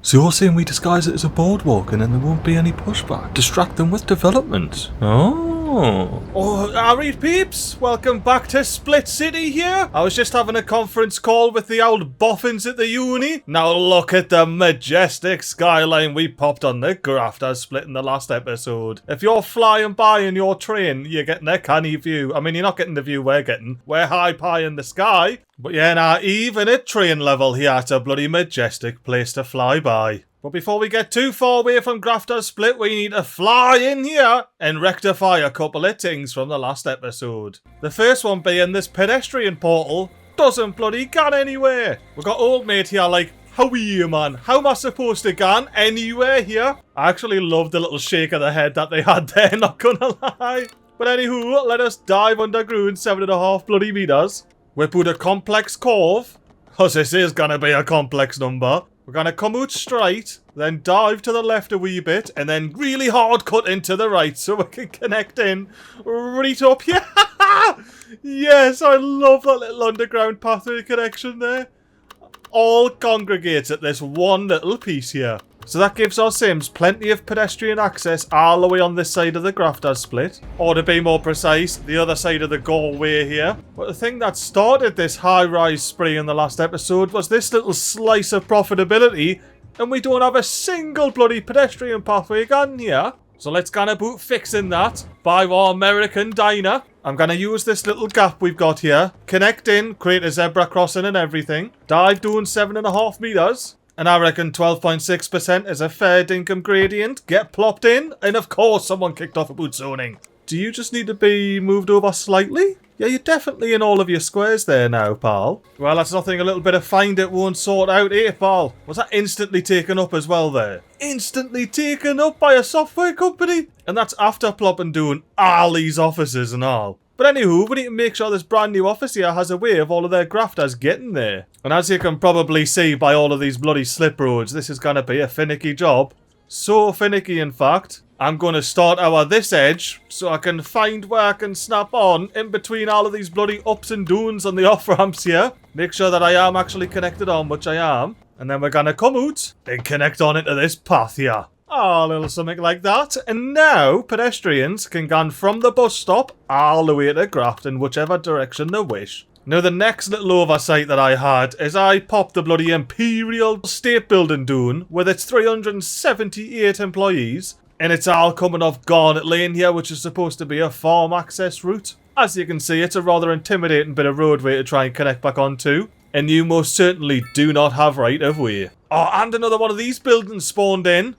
So you're saying we disguise it as a boardwalk and then there won't be any pushback? Distract them with development? Oh, alright peeps, welcome back to Split City here. I was just having a conference call with the old boffins at the uni. Now look at the majestic skyline we popped on the Grafters Split in the last episode. If you're flying by in your train, you're getting a canny view. I mean, you're not getting the view we're getting. We're high pie in the sky. But yeah, now even at train level here, it's a bloody majestic place to fly by. But before we get too far away from Grafters Split, we need to fly in here and rectify a couple of things from the last episode. The first one being this pedestrian portal doesn't bloody get anywhere. We got old mate here like, how are you, man? How am I supposed to get anywhere here? I actually love the little shake of the head that they had there, not gonna lie. But anywho, let us dive underground 7.5 bloody meters. We put a complex curve, because this is gonna be a complex number. We're gonna come out straight, then dive to the left a wee bit, and then really hard cut into the right so we can connect in right up here. Yes, I love that little underground pathway connection there. All congregates at this one little piece here. So that gives our Sims plenty of pedestrian access all the way on this side of the Grafters Split. Or to be more precise, the other side of the Galway here. But the thing that started this high-rise spree in the last episode was this little slice of profitability, and we don't have a single bloody pedestrian pathway gone here. So let's gonna boot fixing that by our American diner. I'm gonna use this little gap we've got here, connect in, create a zebra crossing and everything, dive down 7.5 meters. And I reckon 12.6% is a fair dinkum gradient. Get plopped in. And of course someone kicked off about zoning. Do you just need to be moved over slightly? Yeah, you're definitely in all of your squares there now, pal. Well, that's nothing a little bit of find it won't sort out, eh, pal? Was that instantly taken up as well there? Instantly taken up by a software company? And that's after plopping doing all these offices and all. But anywho, we need to make sure this brand new office here has a way of all of their grafters getting there. And as you can probably see by all of these bloody slip roads, this is going to be a finicky job. So finicky, in fact. I'm going to start out this edge so I can find where I can snap on in between all of these bloody ups and downs on the off-ramps here. Make sure that I am actually connected on, which I am. And then we're going to come out and connect on into this path here. Oh, a little something like that. And now, pedestrians can go from the bus stop all the way to Graft in whichever direction they wish. Now, the next little oversight that I had is I popped the bloody Imperial State Building down with its 378 employees. And it's all coming off Garnet Lane here, which is supposed to be a farm access route. As you can see, it's a rather intimidating bit of roadway to try and connect back onto. And you most certainly do not have right of way. Oh, and another one of these buildings spawned in.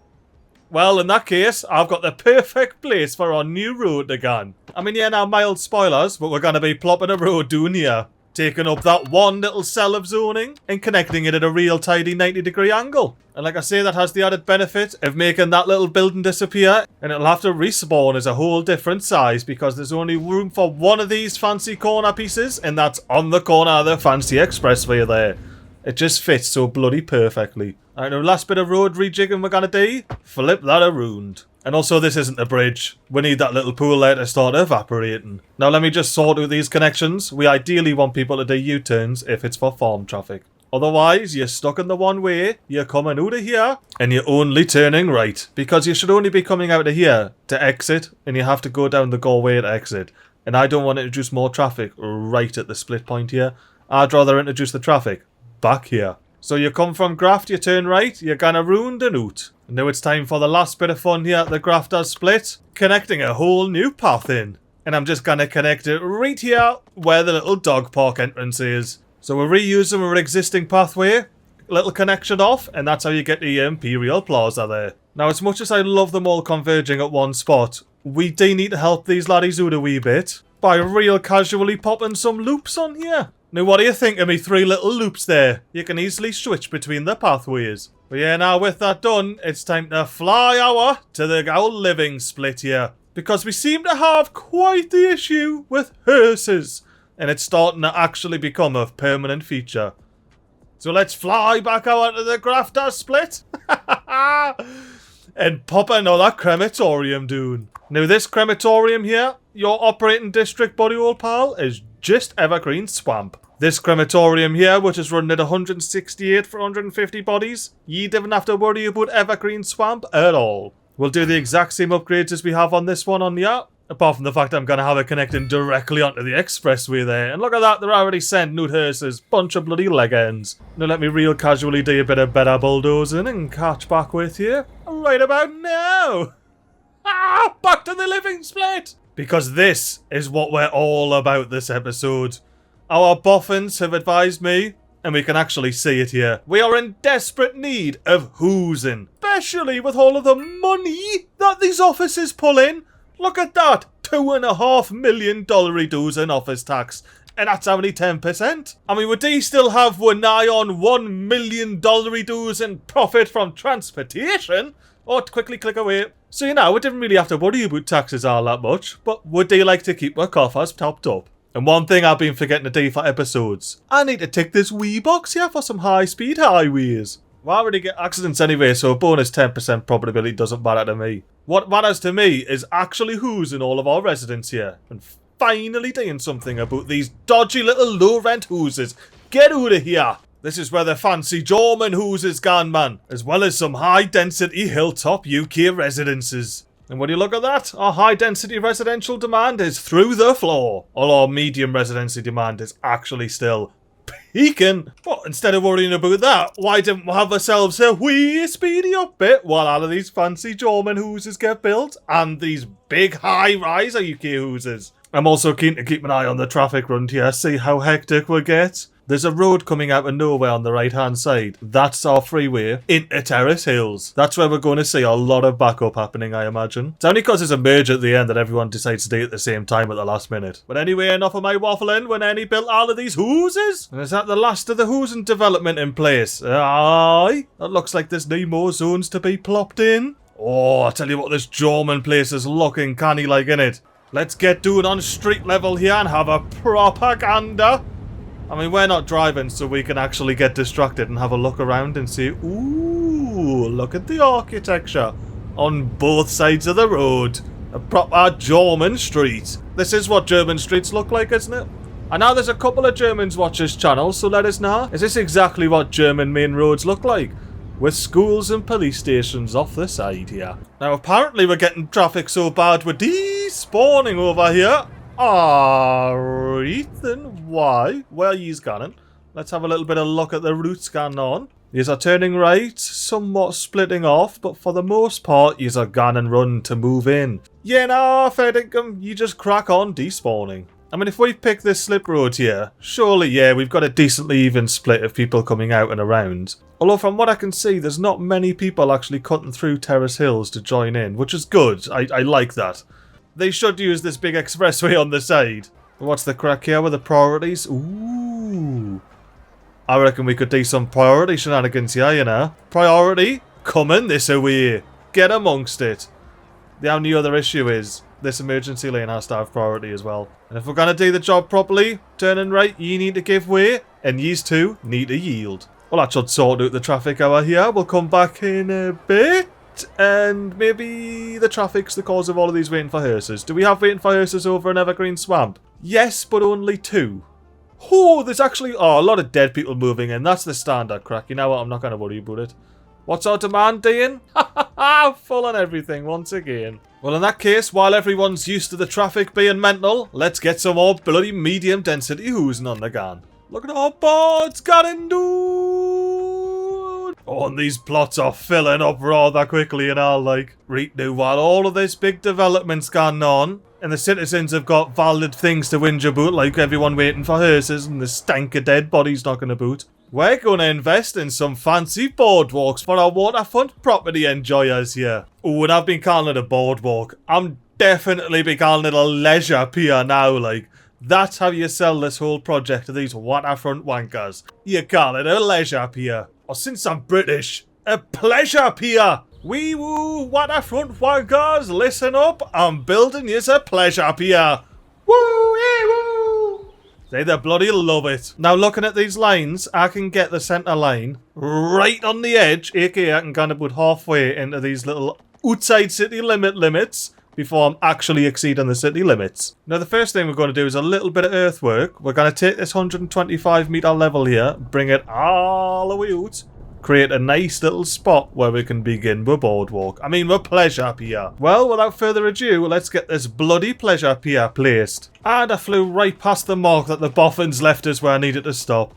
Well, in that case, I've got the perfect place for our new road again. I mean, yeah, now mild spoilers, but we're going to be plopping a road down here. Taking up that one little cell of zoning and connecting it at a real tidy 90-degree angle. And like I say, that has the added benefit of making that little building disappear. And it'll have to respawn as a whole different size because there's only room for one of these fancy corner pieces. And that's on the corner of the fancy expressway there. It just fits so bloody perfectly. Alright, now last bit of road rejigging we're gonna do. Flip that around. And also this isn't a bridge. We need that little pool there to start evaporating. Now let me just sort out these connections. We ideally want people to do U-turns if it's for farm traffic. Otherwise, you're stuck in the one way, you're coming out of here, and you're only turning right. Because you should only be coming out of here to exit, and you have to go down the Galway to exit. And I don't want to introduce more traffic right at the split point here. I'd rather introduce the traffic back here. So you come from Graft, you turn right, you're gonna round and out. And now it's time for the last bit of fun here at the Grafters Split. Connecting a whole new path in. And I'm just gonna connect it right here where the little dog park entrance is. So we're reusing our existing pathway. Little connection off, and that's how you get the Imperial Plaza there. Now, as much as I love them all converging at one spot, we do need to help these laddies out a wee bit by real casually popping some loops on here. Now, what do you think of me 3 little loops there? You can easily switch between the pathways. But yeah, now with that done, it's time to fly over to the old living split here. Because we seem to have quite the issue with hearses. And it's starting to actually become a permanent feature. So let's fly back out to the Grafters Split. And pop another crematorium down. Now this crematorium here, your operating district, buddy old pal, is just Evergreen Swamp. This crematorium here, which is running at 168 for 150 bodies, you didn't have to worry about evergreen swamp at all. We'll do the exact same upgrades as we have on this one on the app. Apart from the fact I'm going to have it connecting directly onto the expressway there. And look at that, they're already sending out hearses. Bunch of bloody leg ends. Now let me real casually do a bit of better bulldozing and catch back with you right about now. Back to the living split. Because this is what we're all about this episode. Our boffins have advised me, and we can actually see it here. We are in desperate need of housing. Especially with all of the money that these offices pull in. Look at that, $2.5 million dues in office tax. And that's only 10%. I mean, would they still have one eye on $1 million dues in profit from transportation? Or quickly click away. So we didn't really have to worry about taxes all that much. But would they like to keep their coffers topped up? And one thing I've been forgetting to do for episodes. I need to tick this wee box here for some high-speed highways. We already get accidents anyway, so a bonus 10% probability doesn't matter to me. What matters to me is actually housing all of our residents here. And finally doing something about these dodgy little low-rent houses. Get out of here! This is where the fancy German houses gone, man. As well as some high-density hilltop UK residences. And when you look at that, our high-density residential demand is through the floor. All our medium residency demand is actually still peaking. But instead of worrying about that, why didn't we have ourselves a wee speedy up bit while all of these fancy German houses get built and these big high-rise UK houses? I'm also keen to keep an eye on the traffic round here, see how hectic we get. There's a road coming out of nowhere on the right-hand side. That's our freeway into Terrace Hills. That's where we're going to see a lot of backup happening, I imagine. It's only because there's a merge at the end that everyone decides to do it at the same time at the last minute. But anyway, enough of my waffling. When Annie built all of these houses? And is that the last of the housing development in place? Aye. That looks like there's no more zones to be plopped in. Oh, I tell you what, this German place is looking canny like, innit? Let's get doing on street level here and have a propaganda. I mean, we're not driving, so we can actually get distracted and have a look around and see, ooh, look at the architecture on both sides of the road. A proper German street. This is what German streets look like, isn't it? And now there's a couple of Germans watch this channel, so let us know. Is this exactly what German main roads look like? With schools and police stations off the side here. Now, apparently we're getting traffic so bad we're despawning over here. Ethan, why? Where are yous going? Let's have a little bit of look at the routes going on. Yous are turning right, somewhat splitting off, but for the most part, yous are gone and run to move in. Yeah, nah, fair dinkum, you just crack on despawning. I mean, if we pick this slip road here, surely, yeah, we've got a decently even split of people coming out and around. Although from what I can see, there's not many people actually cutting through Terrace Hills to join in, which is good. I like that. They should use this big expressway on the side. What's the crack here with the priorities? Ooh. I reckon we could do some priority shenanigans here, you know. Priority, coming this way. Get amongst it. The only other issue is this emergency lane has to have priority as well. And if we're going to do the job properly, turning right, you need to give way, and yous two need to yield. Well, that should sort out the traffic hour here. We'll come back in a bit. And maybe the traffic's the cause of all of these waiting for hearses. Do we have waiting for hearses over in Evergreen Swamp? Yes, but only 2. Oh, there's actually a lot of dead people moving in. That's the standard crack. You know what? I'm not going to worry about it. What's our demand, Dean? Full on everything once again. Well, in that case, while everyone's used to the traffic being mental, let's get some more bloody medium density housing on the gun. Look at our boards getting dude. Oh, and these plots are filling up rather quickly and all, like. Right now, while all of this big development's gone on, and the citizens have got valid things to whinge about, like everyone waiting for hearses and the stank of dead bodies knocking about, we're going to invest in some fancy boardwalks for our waterfront property enjoyers here. Oh, and I've been calling it a boardwalk. I'm definitely be calling it a leisure pier now, like. That's how you sell this whole project to these waterfront wankers. You call it a leisure pier. Or since I'm British, a pleasure pier. Wee woo, waterfront wankers, listen up. I'm building you a pleasure pier. Woo, yeah, woo. They bloody love it. Now looking at these lines, I can get the centre line right on the edge, aka I can kind of put halfway into these little outside city limits, before I'm actually exceeding the city limits. Now, the first thing we're going to do is a little bit of earthwork. We're going to take this 125 meter level here, bring it all the way out, create a nice little spot where we can begin the boardwalk. I mean, the pleasure pier. Well, without further ado, let's get this bloody pleasure pier placed. And I flew right past the mark that the boffins left us where I needed to stop.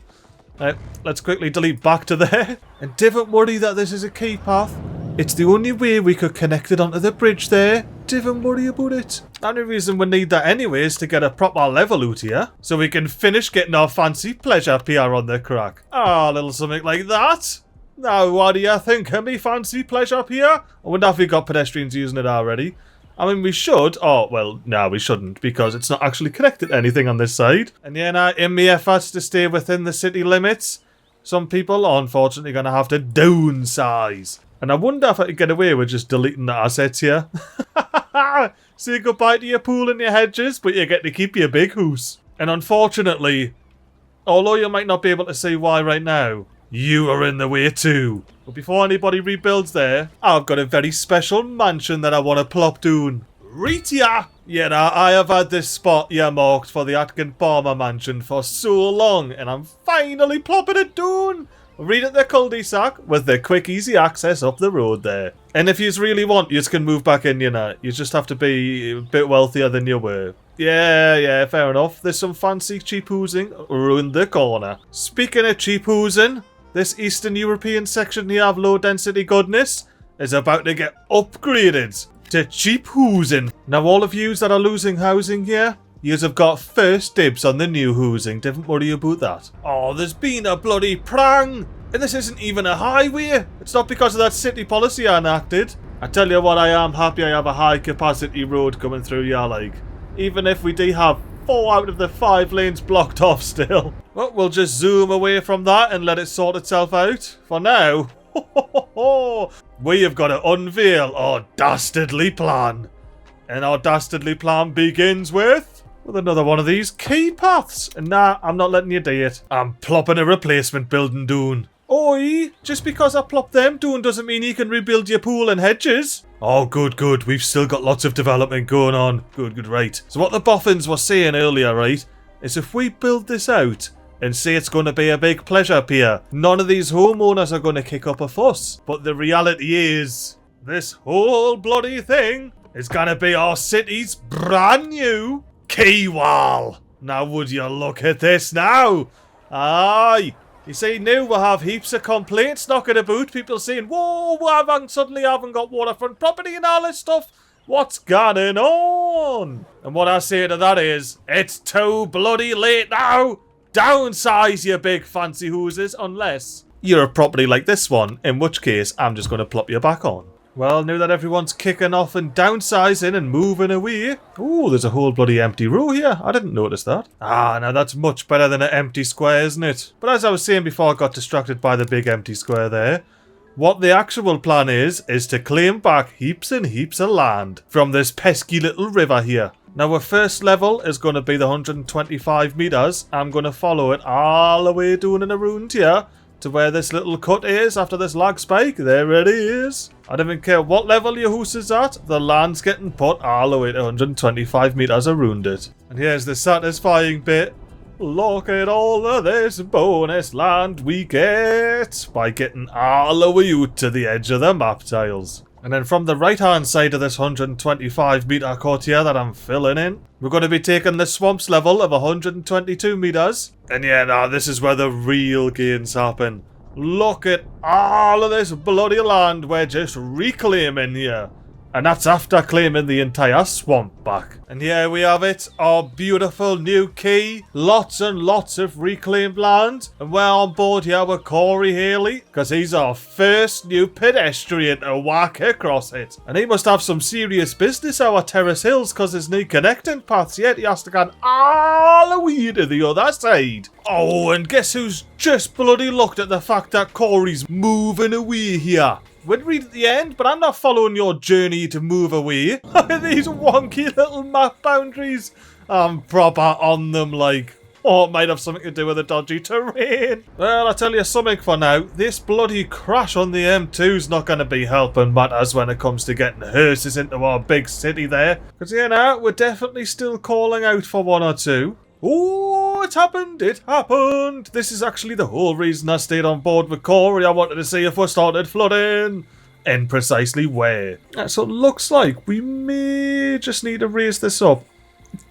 Right, let's quickly delete back to there. And don't worry that this is a key path. It's the only way we could connect it onto the bridge there. Don't worry about it. The only reason we need that anyway is to get a proper level out here, so we can finish getting our fancy pleasure pier on the crack. Ah, a little something like that. Now, what do you think of me fancy pleasure pier? I wonder if we got pedestrians using it already. I mean, we should. Oh, well, no, we shouldn't, because it's not actually connected to anything on this side. And yeah, now, in my efforts to stay within the city limits, some people are unfortunately going to have to downsize. And I wonder if I could get away with just deleting the assets here. Say goodbye to your pool and your hedges, but you get to keep your big house. And unfortunately, although you might not be able to see why right now, you are in the way too. But before anybody rebuilds there, I've got a very special mansion that I want to plop down. Right here! Yeah, now, I have had this spot earmarked for the Atkin Palmer mansion for so long, and I'm finally plopping it down! Read at the cul-de-sac with the quick easy access up the road there. And if you really want, you can move back in, you know. You just have to be a bit wealthier than you were. Yeah, fair enough. There's some fancy cheap housing around the corner. Speaking of cheap housing, this Eastern European section here of low density goodness is about to get upgraded to cheap housing. Now all of yous that are losing housing here, yous have got first dibs on the new housing. Don't worry about that. Oh, there's been a bloody prang! And this isn't even a highway! It's not because of that city policy I enacted. I tell you what, I am happy I have a high capacity road coming through here, like. Even if we do have 4 out of the 5 lanes blocked off still. Well, we'll just zoom away from that and let it sort itself out. For now, we have got to unveil our dastardly plan. And our dastardly plan begins with another one of these key paths. And nah, I'm not letting you do it. I'm plopping a replacement building down. Oi, just because I plop them down doesn't mean you can rebuild your pool and hedges. Oh, good. We've still got lots of development going on. Good, right. So what the boffins were saying earlier, right, is if we build this out and say it's going to be a big pleasure pier, none of these homeowners are going to kick up a fuss. But the reality is, this whole bloody thing is going to be our city's brand new key wall. Now would you look at this now? Aye. You see, now we have heaps of complaints knocking about, people saying, whoa, we suddenly haven't got waterfront property and all this stuff. What's going on? And what I say to that is, it's too bloody late now. Downsize, you big fancy houses, unless you're a property like this one, in which case I'm just going to plop you back on. Well, now that everyone's kicking off and downsizing and moving away. Ooh, there's a whole bloody empty row here. I didn't notice that. Ah, now that's much better than an empty square, isn't it? But as I was saying before I got distracted by the big empty square there, what the actual plan is to claim back heaps and heaps of land from this pesky little river here. Now our first level is going to be the 125 meters. I'm going to follow it all the way down and around here to where this little cut is after this lag spike. There it is. I don't even care what level your house is at, the land's getting put all the way to 125 meters around it. And here's the satisfying bit. Look at all of this bonus land we get by getting all the way out to the edge of the map tiles. And then from the right hand side of this 125 meter cut here that I'm filling in, we're going to be taking the swamps level of 122 meters. And yeah, now this is where the real gains happen. Look at all of this bloody land we're just reclaiming here. And that's after claiming the entire swamp back. And here we have it, our beautiful new key. Lots and lots of reclaimed land. And we're on board here with Corey Haley, because he's our first new pedestrian to walk across it. And he must have some serious business over Terrace Hills, because there's no connecting paths yet. He has to go all the way to the other side. Oh, and guess who's just bloody looked at the fact that Corey's moving away here. We'd read at the end, but I'm not following your journey to move away. These wonky little map boundaries. I'm proper on them, like. Or it might have something to do with the dodgy terrain. Well, I'll tell you something for now. This bloody crash on the M2's not going to be helping matters when it comes to getting hearses into our big city there. Because, you know, we're definitely still calling out for one or two. Oh, it happened, it happened. This is actually the whole reason I stayed on board with Corey. I wanted to see if we started flooding. And precisely where. So it looks like we may just need to raise this up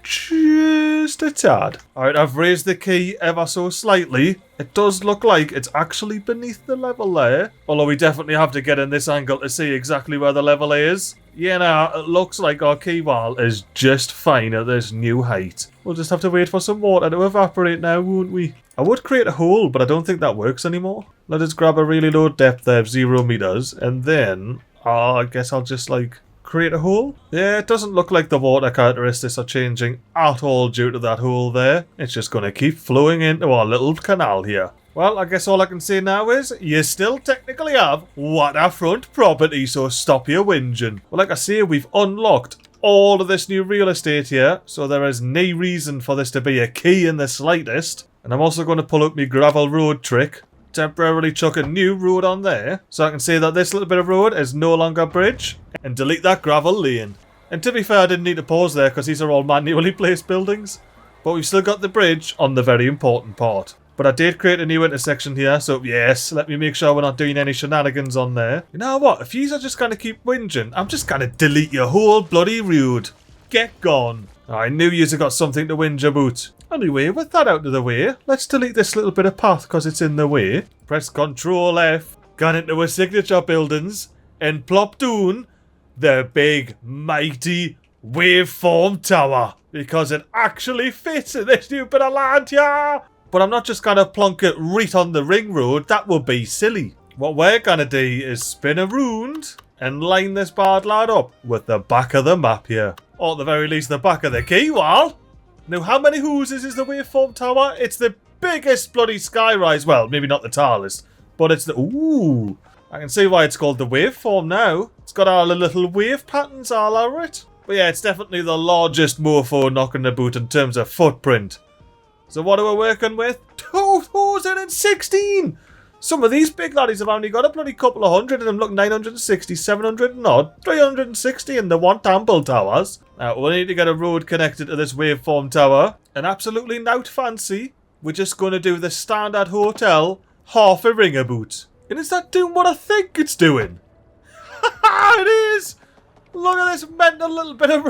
just a tad. Alright, I've raised the key ever so slightly. It does look like it's actually beneath the level there. Although we definitely have to get in this angle to see exactly where the level is. Yeah, now it looks like our key wall is just fine at this new height. We'll just have to wait for some water to evaporate now, won't we? I would create a hole, but I don't think that works anymore. Let us grab a really low depth there of 0 meters, and then I guess I'll just like create a hole. Yeah, it doesn't look like the water characteristics are changing at all due to that hole there. It's just going to keep flowing into our little canal here. Well, I guess all I can say now is, you still technically have waterfront property, so stop your whinging. Well, like I say, we've unlocked all of this new real estate here, so there is no reason for this to be a key in the slightest. And I'm also going to pull up my gravel road trick, temporarily chuck a new road on there, so I can say that this little bit of road is no longer a bridge, and delete that gravel lane. And to be fair, I didn't need to pause there because these are all manually placed buildings, but we've still got the bridge on the very important part. But I did create a new intersection here, so yes, let me make sure we're not doing any shenanigans on there. You know what, if yous are just going to keep whinging, I'm just going to delete your whole bloody road. Get gone. I knew yous have got something to whinge about. Anyway, with that out of the way, let's delete this little bit of path because it's in the way. Press Ctrl F, gone into our signature buildings, and plop down the big, mighty waveform tower. Because it actually fits in this new bit of land here. But I'm not just going to plonk it right on the ring road, that would be silly. What we're going to do is spin around and line this bad lad up with the back of the map here. Or at the very least the back of the key wall. Now how many houses is the waveform tower? It's the biggest bloody skyrise. Well, maybe not the tallest, but it's the... Ooh, I can see why it's called the waveform now. It's got all the little wave patterns all over it. But yeah, it's definitely the largest mofo knocking the boot in terms of footprint. So what are we working with? 2016! Some of these big laddies have only got a bloody couple of hundred, and them look 960, 700 and odd, 360 in the one Tamble towers. Now, we need to get a road connected to this waveform tower, and absolutely not fancy. We're just going to do the standard hotel, half a ring about. And is that doing what I think it's doing? It is! Look at this mental little bit of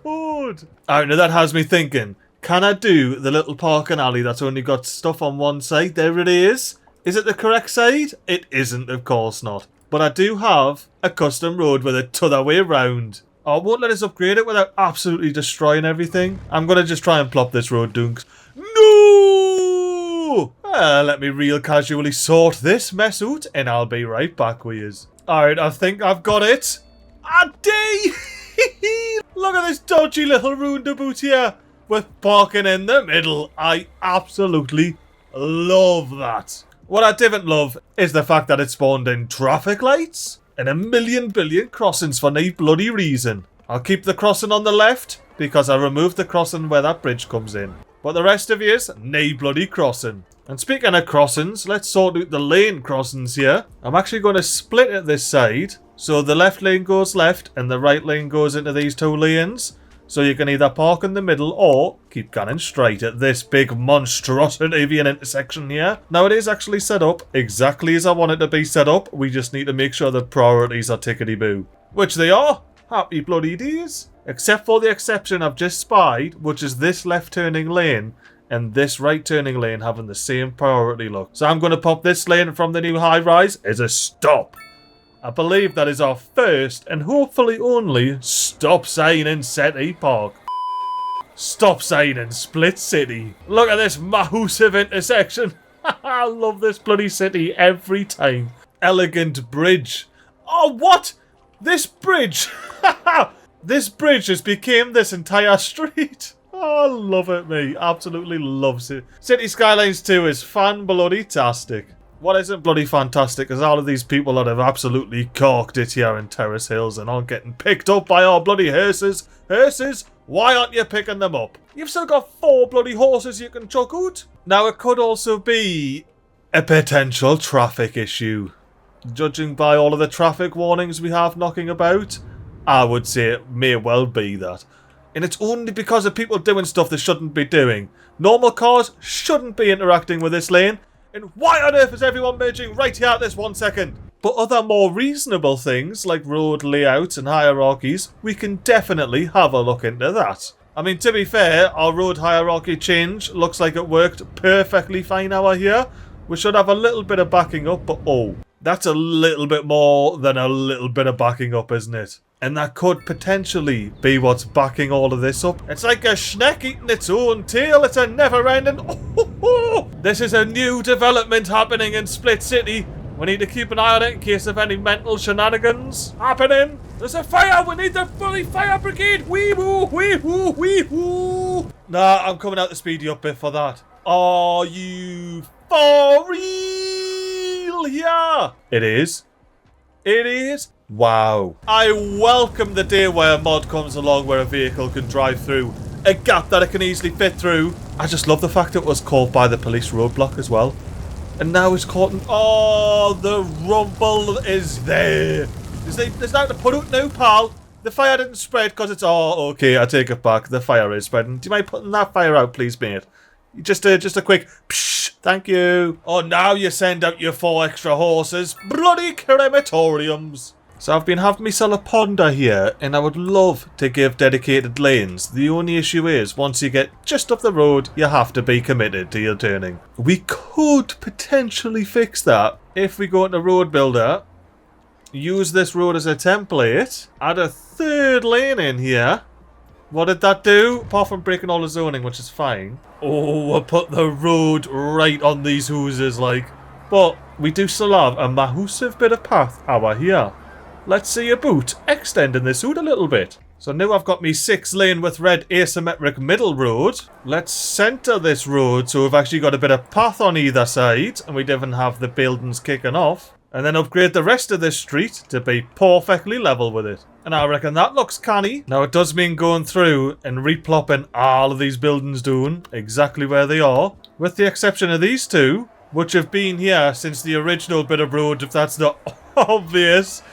road! Alright, now that has me thinking. Can I do the little parking alley that's only got stuff on one side? There it is. Is it the correct side? It isn't, of course not. But I do have a custom road with it t'other way round. Oh, it won't let us upgrade it without absolutely destroying everything. I'm going to just try and plop this road down. No! Let me real casually sort this mess out and I'll be right back with yous. Alright, I think I've got it. Look at this dodgy little roundabout here. With parking in the middle. I absolutely love that. What I didn't love is the fact that it spawned in traffic lights and a million billion crossings for no bloody reason. I'll keep the crossing on the left because I removed the crossing where that bridge comes in. But the rest of you is no bloody crossing. And speaking of crossings, let's sort out the lane crossings here. I'm actually going to split it this side. So the left lane goes left and the right lane goes into these two lanes. So you can either park in the middle or keep going straight at this big monstrosity of an intersection here. Now it is actually set up exactly as I want it to be set up. We just need to make sure the priorities are tickety-boo. Which they are. Happy bloody days. Except for the exception I've just spied, which is this left turning lane and this right turning lane having the same priority look. So I'm going to pop this lane from the new high rise as a stop. I believe that is our first and hopefully only stop sign in City Park. Stop sign in Split City. Look at this massive intersection. I love this bloody city every time. Elegant bridge. Oh, what? This bridge. This bridge just became this entire street. Oh, I love it, me. Absolutely loves it. City Skylines 2 is fan-bloody-tastic. what isn't bloody fantastic is all of these people that have absolutely corked it here in Terrace Hills and aren't getting picked up by our bloody hearses. Hearses, why aren't you picking them up? You've still got 4 bloody horses you can chuck out. Now, it could also be a potential traffic issue. Judging by all of the traffic warnings we have knocking about, I would say it may well be that. And it's only because of people doing stuff they shouldn't be doing. Normal cars shouldn't be interacting with this lane. And why on earth is everyone merging right here at this 1 second? But other more reasonable things, like road layouts and hierarchies, we can definitely have a look into that. I mean, to be fair, our road hierarchy change looks like it worked perfectly fine out here. We should have a little bit of backing up, but oh, that's a little bit more than a little bit of backing up, isn't it? And that could potentially be what's backing all of this up. It's like a schneck eating its own tail. It's a never-ending... Oh, this is a new development happening in Split City. We need to keep an eye on it in case of any mental shenanigans happening. There's a fire. We need the bloody fire brigade. Wee-woo, wee-woo, wee-woo. Nah, I'm coming out the speedy up bit for that. Are you for real? Yeah. It is. It is. Wow. I welcome the day where a mod comes along where a vehicle can drive through a gap that it can easily fit through. I just love the fact it was caught by the police roadblock as well. And now it's caught in... Oh, the rumble is there. There's nothing to put out now, pal. The fire didn't spread because it's... Oh, okay, I take it back. The fire is spreading. Do you mind putting that fire out, please, mate? Just a quick... Psh, thank you. Oh, now you send out your 4 extra horses. Bloody crematoriums. So I've been having myself a ponder here, and I would love to give dedicated lanes. The only issue is, once you get just up the road, you have to be committed to your turning. We could potentially fix that if we go into Road Builder, use this road as a template, add a 3rd lane in here. What did that do? Apart from breaking all the zoning, which is fine. Oh, we'll put the road right on these houses, like. But we do still have a massive bit of path over here. Let's see about extending this out a little bit. So now I've got me 6 lane with red asymmetric middle road. Let's centre this road so we've actually got a bit of path on either side and we don't have the buildings kicking off. And then upgrade the rest of this street to be perfectly level with it. And I reckon that looks canny. Now it does mean going through and replopping all of these buildings down exactly where they are. With the exception of these 2, which have been here since the original bit of road, if that's not obvious.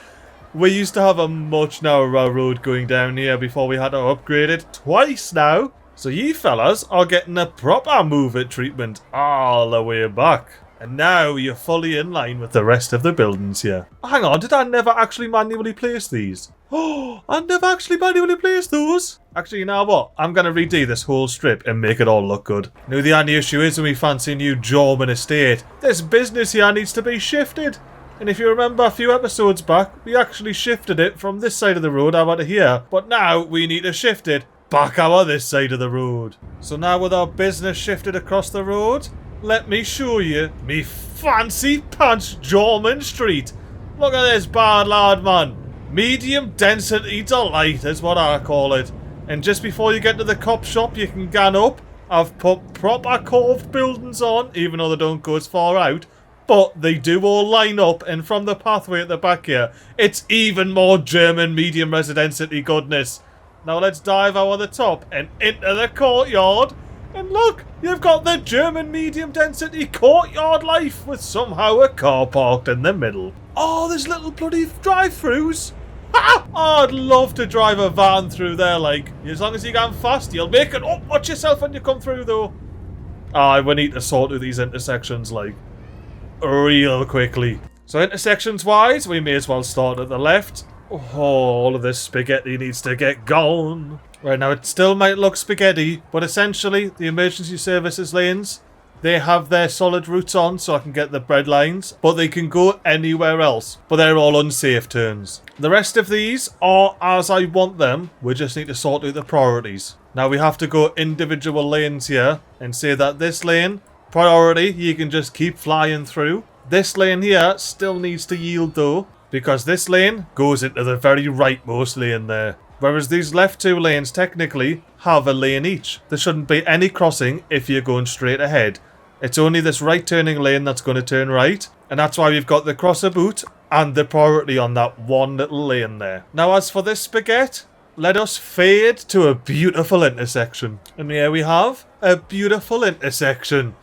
We used to have a much narrower road going down here before we had to upgrade it twice now. So you fellas are getting a proper move-it treatment all the way back. And now you're fully in line with the rest of the buildings here. Hang on, did I never actually manually place these? Oh, I never actually manually placed those. Actually, you know what? I'm going to redo this whole strip and make it all look good. Now the only issue is when we fancy a new German estate, this business here needs to be shifted. And if you remember a few episodes back, we actually shifted it from this side of the road over to here. But now we need to shift it back over this side of the road. So now with our business shifted across the road, let me show you me fancy pants German street. Look at this bad lad, man. Medium density delight is what I call it. And just before you get to the cop shop, you can gan up. I've put proper curved buildings on, even though they don't go as far out. But they do all line up, and from the pathway at the back here, it's even more German medium residency goodness. Now let's dive over the top and into the courtyard. And look, you've got the German medium density courtyard life with somehow a car parked in the middle. Oh, there's little bloody drive-throughs. Ha! Oh, I'd love to drive a van through there, like. As long as you go fast, you'll make it. Oh, watch yourself when you come through, though. Ah, we need to sort out these intersections, like, real quickly. So intersections wise, we may as well start at the left. Oh, all of this spaghetti needs to get gone. Right, now it still might look spaghetti, but essentially the emergency services lanes, they have their solid routes on so I can get the bread lines, but they can go anywhere else. But they're all unsafe turns. The rest of these are as I want them. We just need to sort out the priorities. Now we have to go individual lanes here and say that this lane, priority, you can just keep flying through. This lane here still needs to yield though, because this lane goes into the very rightmost lane there. Whereas these left 2 lanes technically have a lane each. There shouldn't be any crossing if you're going straight ahead. It's only this right turning lane that's going to turn right. And that's why we've got the crosser boot and the priority on that one little lane there. Now as for this spaghetti, let us fade to a beautiful intersection. And here we have a beautiful intersection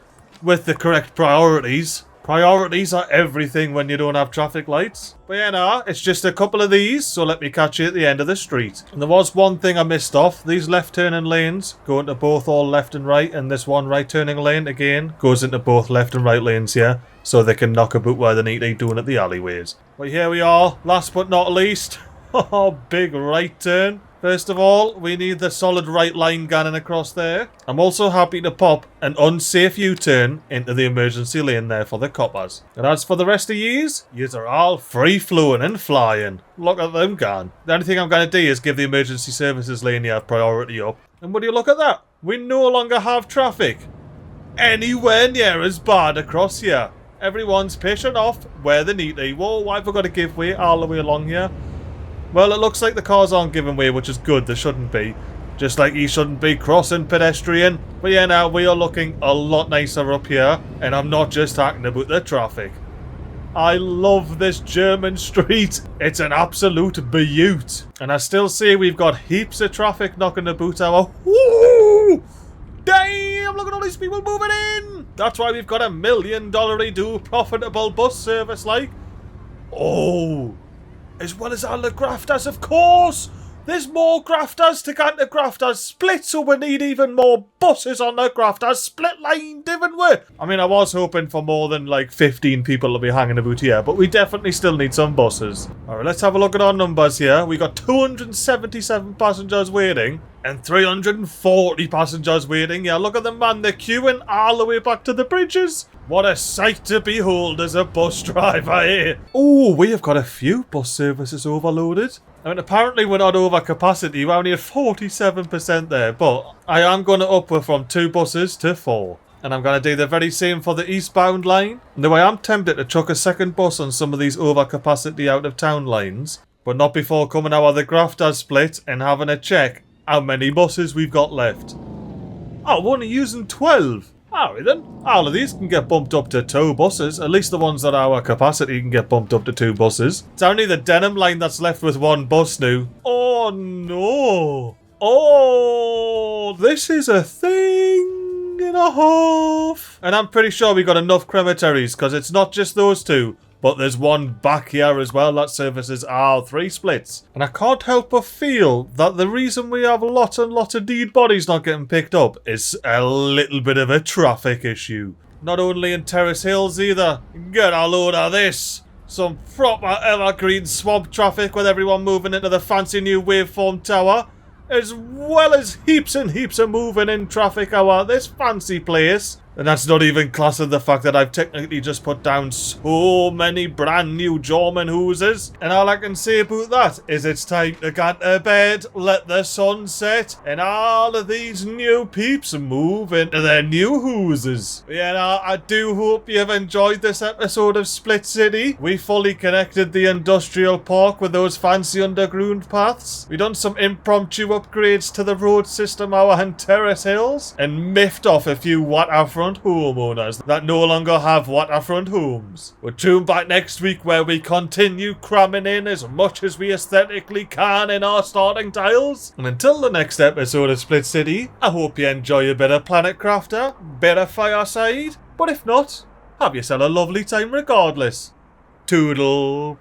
with the correct priorities. Priorities are everything when you don't have traffic lights. But yeah, nah, it's just a couple of these, so let me catch you at the end of the street. And there was one thing I missed off. These left turning lanes go into both all left and right, and this one right turning lane, again, goes into both left and right lanes here, so they can knock about where they need to be doing at the alleyways. But here we are, last but not least. Oh, big right turn. First of all, we need the solid right line gunning across there. I'm also happy to pop an unsafe U-turn into the emergency lane there for the coppers. And as for the rest of yous are all free-flowing and flying. Look at them gone. The only thing I'm going to do is give the emergency services lane here priority up. And would you look at that? We no longer have traffic anywhere near as bad across here. Everyone's pushing off where they need to. Whoa, why have we got to give way all the way along here? Well, it looks like the cars aren't giving way, which is good. They shouldn't be. Just like he shouldn't be crossing pedestrian. But yeah, now we are looking a lot nicer up here. And I'm not just talking about the traffic. I love this German street. It's an absolute beaut. And I still say we've got heaps of traffic knocking about our... Woo! Damn, look at all these people moving in. That's why we've got $1 million redo profitable bus service, like. Oh... As well as all the grafters, of course! There's more grafters to get the grafters split, so we need even more buses on the grafters split line, didn't we? I mean, I was hoping for more than like 15 people to be hanging about here, but we definitely still need some buses. Alright, let's have a look at our numbers here. We got 277 passengers waiting and 340 passengers waiting. Yeah, look at them, man. They're queuing all the way back to the bridges. What a sight to behold as a bus driver here. Oh, we have got a few bus services overloaded. I mean, apparently we're not over capacity. We're only at 47% there, but I am going to up from 2 buses to 4. And I'm going to do the very same for the eastbound line. Though I am tempted to chuck a second bus on some of these over capacity out of town lines, but not before coming out of the grafter split and having a check how many buses we've got left. Oh, we're only using 12. Alright then, all of these can get bumped up to 2 buses. At least the ones that are our capacity can get bumped up to 2 buses. It's only the denim line that's left with 1 bus now. Oh no. Oh, this is a thing and a half. And I'm pretty sure we got enough crematories, because it's not just those 2. But there's one back here as well that services our 3 splits. And I can't help but feel that the reason we have lots and lots of dead bodies not getting picked up is a little bit of a traffic issue. Not only in Terrace Hills either. Get a load of this. Some proper evergreen swamp traffic with everyone moving into the fancy new waveform tower. As well as heaps and heaps of moving in traffic out this fancy place. And that's not even classing the fact that I've technically just put down so many brand new German houses. And all I can say about that is it's time to get to bed, let the sun set, and all of these new peeps move into their new houses. Yeah, now, I do hope you've enjoyed this episode of Split City. We fully connected the industrial park with those fancy underground paths. We done some impromptu upgrades to the road system out in Terrace Hills, and miffed off a few waterfront homeowners that no longer have waterfront homes. We'll tune back next week where we continue cramming in as much as we aesthetically can in our starting tiles. And until the next episode of Split City, I hope you enjoy a bit of Planet Crafter, bit of Fireside, but if not, have yourself a lovely time regardless. Toodle.